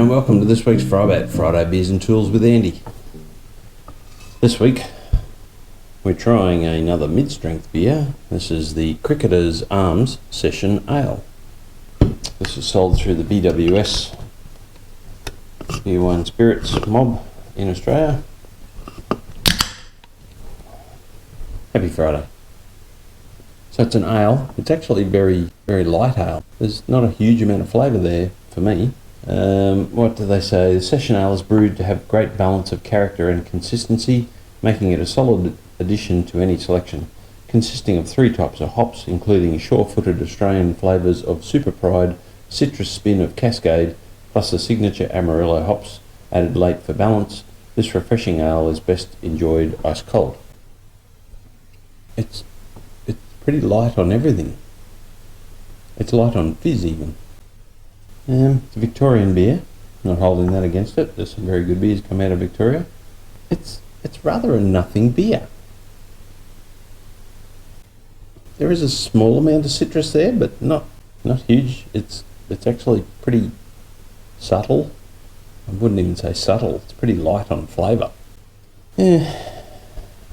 and welcome to this week's FriBaT, Friday Beers and Tools with Andy. This week we're trying another mid-strength beer. This is the Cricketer's Arms Session Ale. This is sold through the BWS Beer Wine Spirits mob in Australia. Happy Friday. So it's an ale. It's actually very light ale. There's not a huge amount of flavour there for me. What do they say? The session ale is brewed to have great balance of character and consistency, making it a solid addition to any selection. Consisting of 3 types of hops, including sure-footed Australian flavours of Super Pride, citrus spin of Cascade, plus the signature Amarillo hops added late for balance. This refreshing ale is best enjoyed ice cold. It's pretty light on everything. It's light on fizz even. It's a Victorian beer, not holding that against it. There's some very good beers come out of Victoria. It's rather a nothing beer. There is a small amount of citrus there, but not huge. It's actually pretty subtle. I wouldn't even say subtle. It's pretty light on flavour. Yeah,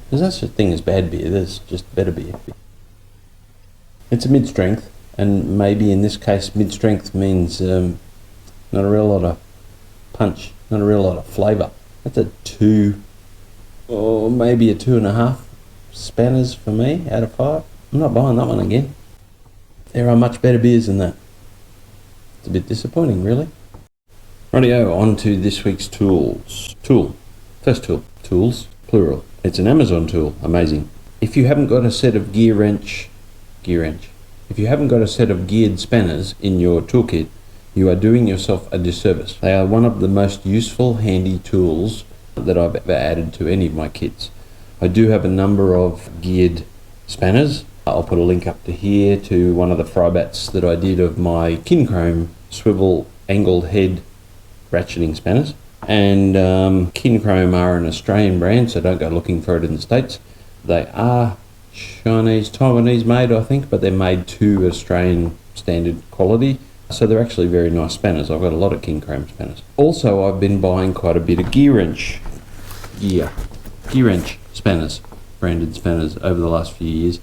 there's no such thing as bad beer. There's just better beer. It's a mid-strength. And maybe in this case, mid-strength means not a real lot of punch, not a real lot of flavour. That's a 2, or maybe a 2.5 spanners for me out of 5. I'm not buying that one again. There are much better beers than that. It's a bit disappointing, really. Rightio, on to this week's tools. First tool. Tools, plural. It's an Amazon tool. Amazing. If you haven't got a set of GearWrench. If you haven't got a set of geared spanners in your toolkit, you are doing yourself a disservice. They are one of the most useful, handy tools that I've ever added to any of my kits. I do have a number of geared spanners. I'll put a link up to here to one of the FriBaTs that I did of my Kinchrome swivel angled head ratcheting spanners. And Kinchrome are an Australian brand, so don't go looking for it in the States. They are Chinese, Taiwanese made, I think, but they're made to Australian standard quality. So they're actually very nice spanners. I've got a lot of Kinchrome spanners. Also, I've been buying quite a bit of GearWrench spanners, branded spanners over the last few years.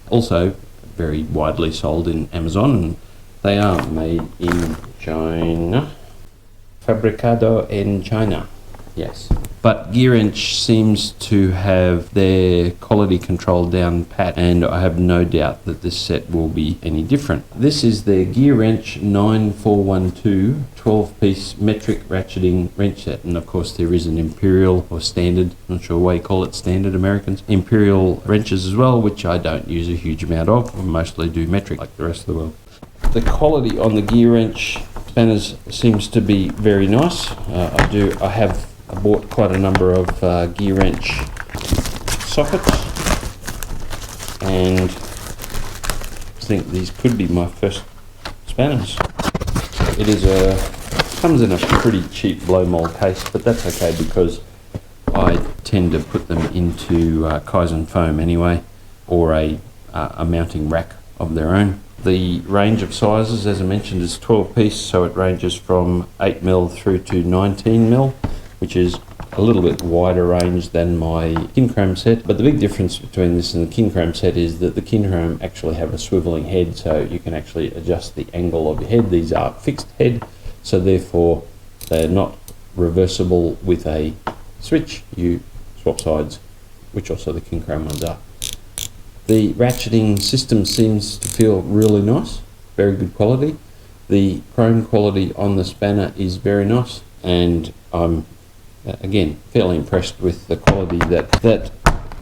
Also, very widely sold in Amazon, and they are made in China. Fabricado en China. Yes. But GearWrench seems to have their quality control down pat, and I have no doubt that this set will be any different. This is their GearWrench 9412 12-piece metric ratcheting wrench set, and of course there is an Imperial or standard, not sure why you call it standard, Americans, Imperial wrenches as well, which I don't use a huge amount of. I mostly do metric like the rest of the world. The quality on the GearWrench spanners seems to be very nice. I bought quite a number of GearWrench sockets, and I think these could be my first spanners. Comes in a pretty cheap blow mold case, but that's okay because I tend to put them into Kaizen foam anyway, or a mounting rack of their own. The range of sizes, as I mentioned, is 12-piece, so it ranges from 8mm through to 19mm, which is a little bit wider range than my Kinchrome set. But the big difference between this and the Kinchrome set is that the Kinchrome actually have a swiveling head, so you can actually adjust the angle of your head. These are fixed head, so therefore they're not reversible with a switch. You swap sides, which also the Kinchrome ones are. The ratcheting system seems to feel really nice, very good quality. The chrome quality on the spanner is very nice, and I'm again fairly impressed with the quality that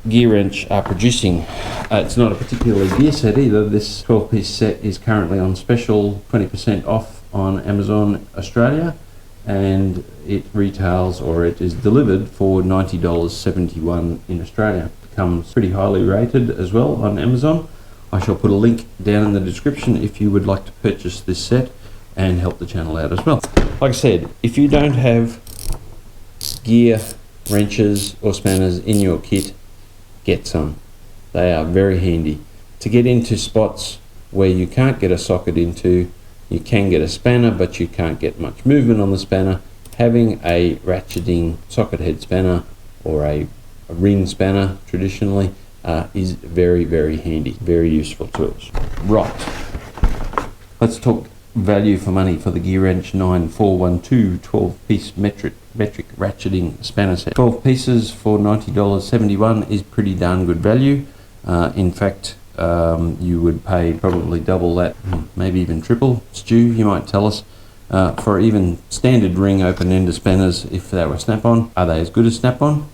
GearWrench are producing. It's not a particularly dear set either. This 12-piece set is currently on special, 20% off on Amazon Australia, and it retails, or it is delivered for $90.71 in Australia. It comes pretty highly rated as well on Amazon. I shall put a link down in the description if you would like to purchase this set and help the channel out as well. Like I said, if you don't have gear wrenches or spanners in your kit, get some. They are very handy to get into spots where you can't get a socket into. You can get a spanner, but you can't get much movement on the spanner. having a ratcheting socket head spanner or a ring spanner traditionally is very, very handy, very useful tools. Right, let's talk value for money for the GearWrench 9412 12-piece metric ratcheting spanner set. 12 pieces for $90.71 is pretty darn good value. In fact, you would pay probably double that, maybe even triple. Stu, you might tell us, for even standard ring open-ender spanners if they were snap-on. Are they as good as snap-on?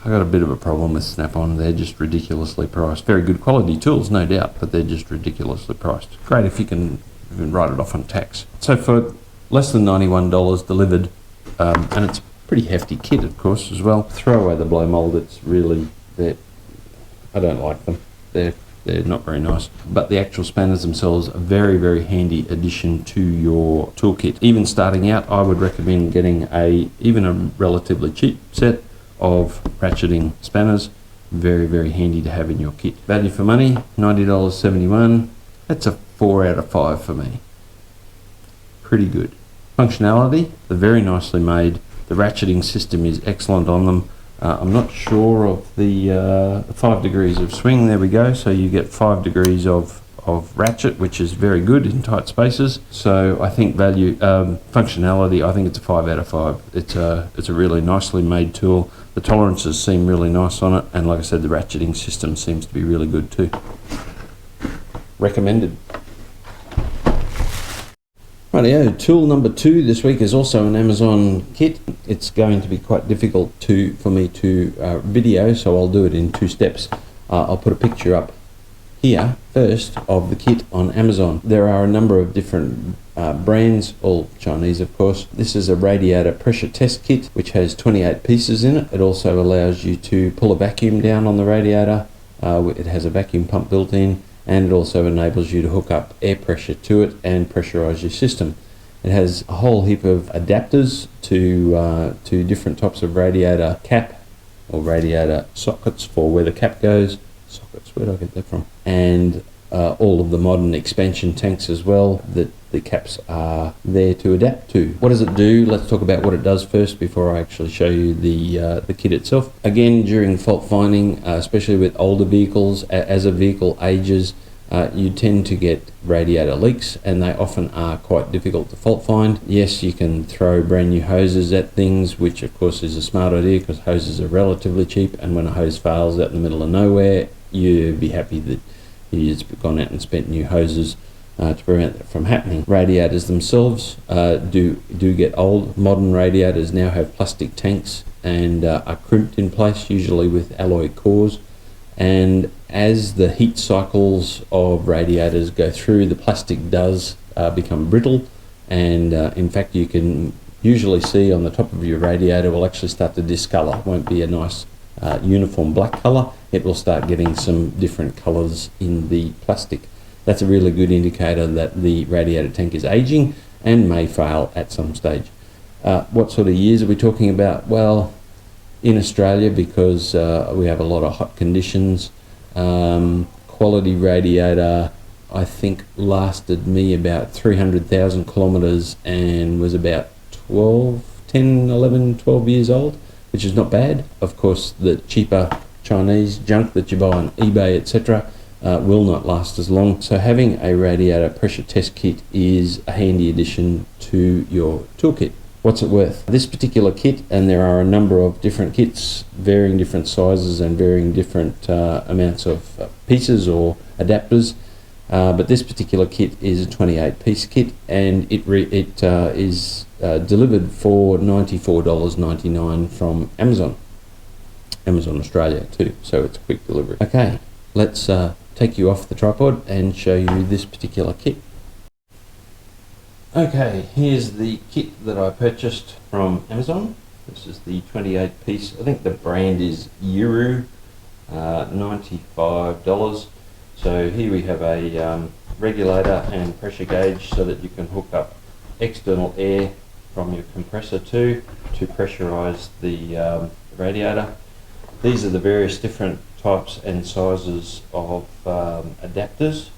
I got a bit of a problem with snap-on. They're just ridiculously priced. Very good quality tools, no doubt, but they're just ridiculously priced. Great if you can write it off on tax. So for less than $91 delivered, and it's a pretty hefty kit, of course, as well. Throw away the blow mold. It's really, I don't like them. They're not very nice. But the actual spanners themselves are very, very handy addition to your toolkit. Even starting out, I would recommend getting even a relatively cheap set of ratcheting spanners. Very, very handy to have in your kit. Value for money, $90.71. That's a 4 out of 5 for me. Pretty good. Functionality, they're very nicely made. The ratcheting system is excellent on them. I'm not sure of the 5 degrees of swing. There we go. So you get 5 degrees of ratchet, which is very good in tight spaces. So I think functionality, I think it's a 5 out of 5. It's a really nicely made tool. The tolerances seem really nice on it, and like I said, the ratcheting system seems to be really good too. Recommended. Rightio, tool number 2 this week is also an Amazon kit. It's going to be quite difficult for me to video, so I'll do it in 2 steps. I'll put a picture up here first of the kit on Amazon. There are a number of different brands, all Chinese of course. This is a radiator pressure test kit which has 28 pieces in it. It also allows you to pull a vacuum down on the radiator. It has a vacuum pump built in, and it also enables you to hook up air pressure to it and pressurize your system. It has a whole heap of adapters to different types of radiator cap or radiator sockets for where the cap goes. Sockets, where did I get that from? And all of the modern expansion tanks as well that the caps are there to adapt to. What does it do? Let's talk about what it does first before I actually show you the kit itself. Again, during fault finding, especially with older vehicles, as a vehicle ages, you tend to get radiator leaks, and they often are quite difficult to fault find. Yes, you can throw brand new hoses at things, which of course is a smart idea because hoses are relatively cheap, and when a hose fails out in the middle of nowhere, you'd be happy that you've gone out and spent new hoses to prevent that from happening. Radiators themselves do get old. Modern radiators now have plastic tanks and are crimped in place, usually with alloy cores. And as the heat cycles of radiators go through, the plastic does become brittle, and in fact you can usually see on the top of your radiator will actually start to discolor. It won't be a nice uniform black color. It will start getting some different colors in the plastic. That's a really good indicator that the radiator tank is aging and may fail at some stage. What sort of years are we talking about? Well, in Australia, because we have a lot of hot conditions, quality radiator I think lasted me about 300,000 kilometers and was about 12 years old, which is not bad. Of course, the cheaper Chinese junk that you buy on eBay, etc., will not last as long. So having a radiator pressure test kit is a handy addition to your toolkit. What's it worth? This particular kit, and there are a number of different kits, varying different sizes and varying different amounts of pieces or adapters, but this particular kit is a 28-piece kit, and it is delivered for $94.99 from Amazon Australia too, so it's a quick delivery. Okay, let's take you off the tripod and show you this particular kit. Okay, here's the kit that I purchased from Amazon. This is the 28-piece, I think the brand is Euro, $95. So here we have a regulator and pressure gauge so that you can hook up external air from your compressor to pressurize the radiator. These are the various different types and sizes of adapters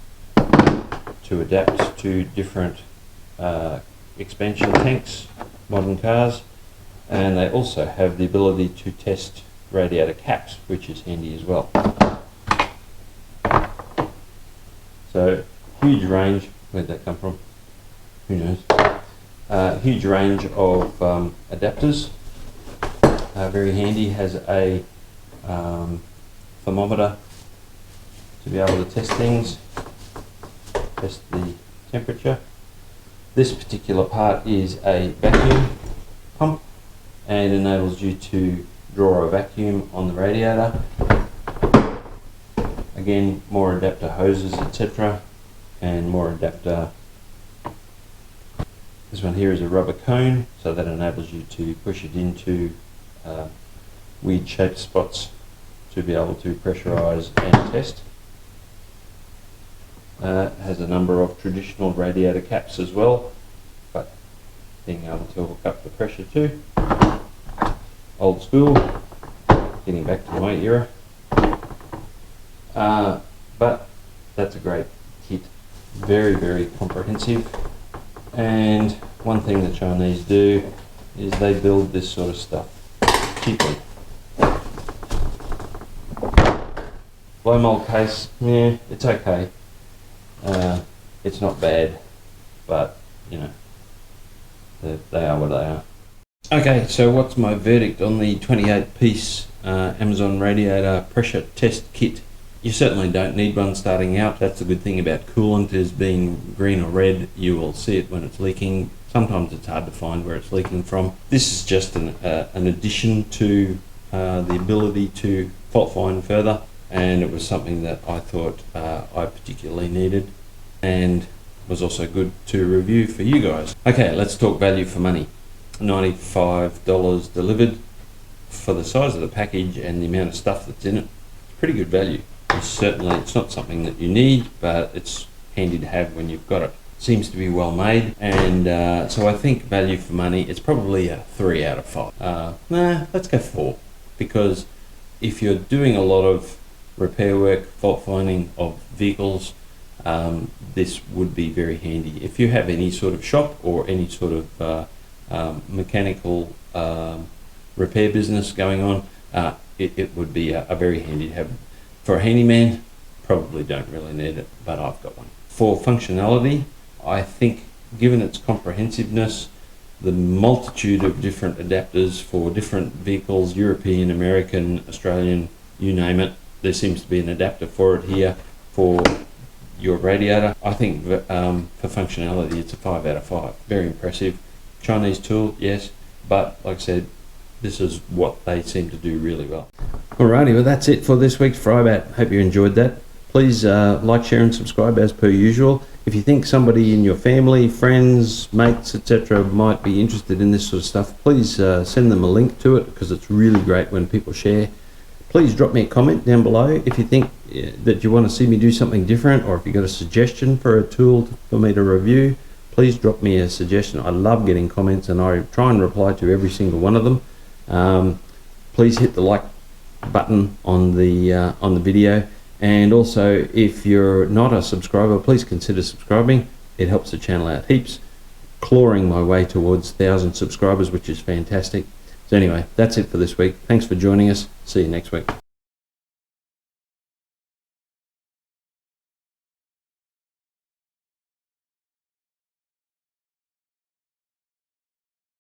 to adapt to different expansion tanks, modern cars, and they also have the ability to test radiator caps, which is handy as well. So huge range. Where'd that come from? Who knows? Huge range of adapters. Very handy. Has a thermometer to be able to test things, test the temperature. This particular part is a vacuum pump and enables you to draw a vacuum on the radiator. Again, more adapter hoses, etc., and more adapter. This one here is a rubber cone, so that enables you to push it into weird shaped spots to be able to pressurize and test. Has a number of traditional radiator caps as well, but being able to hook up the pressure too. Old school, getting back to my era. But that's a great kit. Very, very comprehensive. And one thing the Chinese do is they build this sort of stuff cheaply. Blow mold case, yeah, it's okay. It's not bad, but you know, they are what they are. Okay, so what's my verdict on the 28-piece Amazon Radiator Pressure Test Kit? You certainly don't need one starting out. That's the good thing about coolant, is being green or red, you will see it when it's leaking. Sometimes it's hard to find where it's leaking from. This is just an addition to the ability to fault find further, and it was something that I thought I particularly needed and was also good to review for you guys. Okay, let's talk value for money. $95 delivered. For the size of the package and the amount of stuff that's in it, it's pretty good value. Certainly it's not something that you need, but it's handy to have when you've got it. Seems to be well made, and so I think value for money, it's probably a 3 out of 5. Nah, let's go 4, because if you're doing a lot of repair work, fault finding of vehicles, this would be very handy. If you have any sort of shop or any sort of mechanical repair business going on, it would be a very handy to have. For a handyman, probably don't really need it, but I've got one. For functionality, I think given its comprehensiveness, the multitude of different adapters for different vehicles, European, American, Australian, you name it, there seems to be an adapter for it here for your radiator. I think for functionality, it's a 5 out of 5. Very impressive. Chinese tool, yes, but like I said, this is what they seem to do really well. Alrighty, well that's it for this week's FriBaT. Hope you enjoyed that. Please like, share and subscribe as per usual. If you think somebody in your family, friends, mates, etc. might be interested in this sort of stuff, please send them a link to it, because it's really great when people share. Please drop me a comment down below if you think that you want to see me do something different, or if you've got a suggestion for a tool for me to review, please drop me a suggestion. I love getting comments and I try and reply to every single one of them. Please hit the like button on the video, and also if you're not a subscriber, please consider subscribing. It helps the channel out heaps, clawing my way towards 1,000 subscribers, which is fantastic. So anyway, that's it for this week. Thanks for joining us. See you next week.